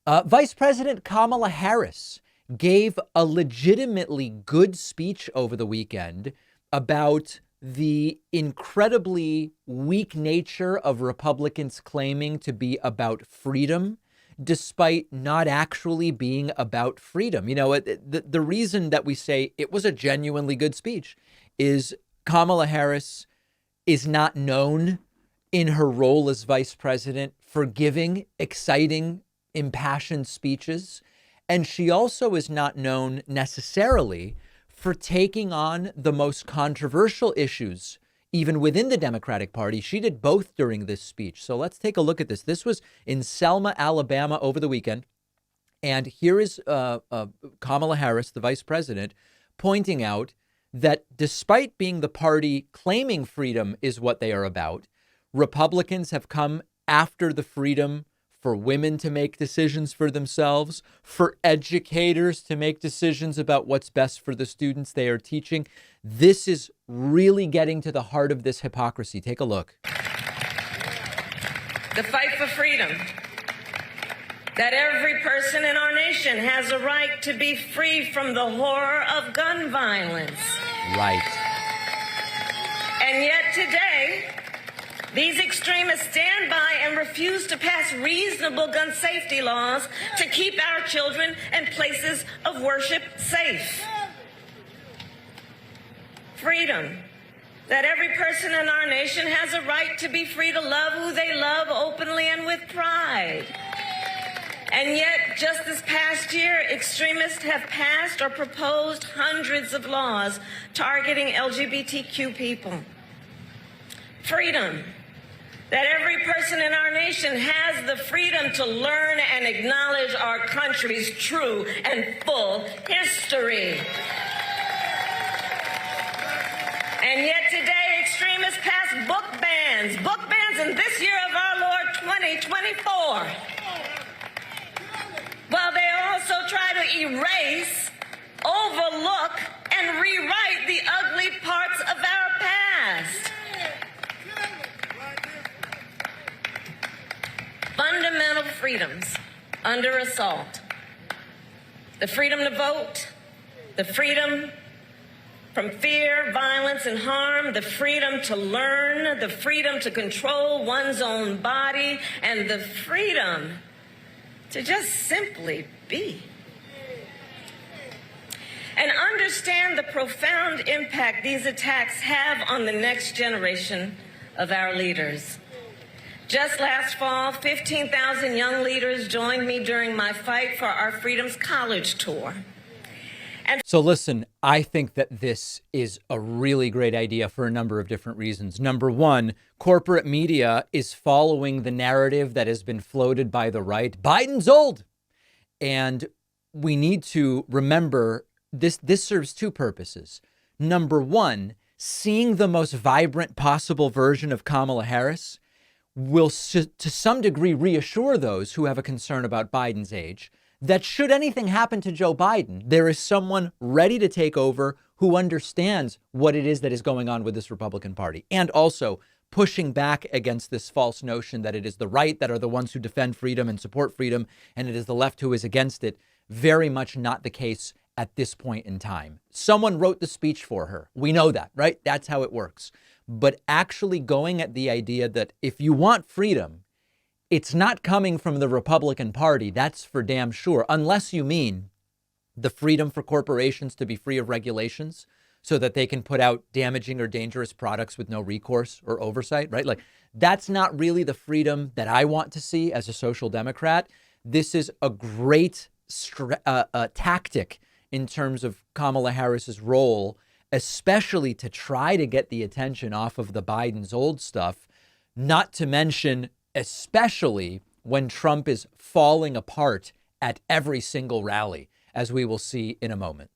Vice President Kamala Harris gave a legitimately good speech over the weekend about the incredibly weak nature of Republicans claiming to be about freedom, despite not actually being about freedom. You know, the reason that we say it was a genuinely good speech is Kamala Harris is not known in her role as vice president for giving exciting, impassioned speeches. And she also is not known necessarily for taking on the most controversial issues, even within the Democratic Party. She did both during this speech. So let's take a look at this. This was in Selma, Alabama over the weekend. And here is Kamala Harris, the vice president, pointing out that despite being the party claiming freedom is what they are about, Republicans have come after the freedom for women to make decisions for themselves, for educators to make decisions about what's best for the students they are teaching. This is really getting to the heart of this hypocrisy. Take a look. The fight for freedom, that every person in our nation has a right to be free from the horror of gun violence. Right. And yet today, these extremists stand by and refuse to pass reasonable gun safety laws to keep our children and places of worship safe. Freedom. That every person in our nation has a right to be free to love who they love openly and with pride. And yet, just this past year, extremists have passed or proposed hundreds of laws targeting LGBTQ people. Freedom. That every person in our nation has the freedom to learn and acknowledge our country's true and full history. And yet today, extremists pass book bans in this year of our Lord 2024. While they also try to erase, overlook, and rewrite the ugly parts of our past. Fundamental freedoms under assault. The freedom to vote, the freedom from fear, violence, and harm, the freedom to learn, the freedom to control one's own body, and the freedom to just simply be. And understand the profound impact these attacks have on the next generation of our leaders. Just last fall, 15,000 young leaders joined me during my Fight for Our Freedoms college tour. So listen, I think that this is a really great idea for a number of different reasons. Number one, corporate media is following the narrative that has been floated by the right. Biden's old. And we need to remember this serves two purposes. Number one, seeing the most vibrant possible version of Kamala Harris will to some degree reassure those who have a concern about Biden's age that should anything happen to Joe Biden, there is someone ready to take over who understands what it is that is going on with this Republican Party, and also pushing back against this false notion that it is the right that are the ones who defend freedom and support freedom, and it is the left who is against it. Very much not the case at this point in time. Someone wrote the speech for her. We know that, right? That's how it works. But actually going at the idea that if you want freedom, it's not coming from the Republican Party. That's for damn sure, unless you mean the freedom for corporations to be free of regulations so that they can put out damaging or dangerous products with no recourse or oversight, right? Like, that's not really the freedom that I want to see as a social democrat. This is a great tactic in terms of Kamala Harris's role, especially to try to get the attention off of the Biden's old stuff, not to mention especially when Trump is falling apart at every single rally, as we will see in a moment.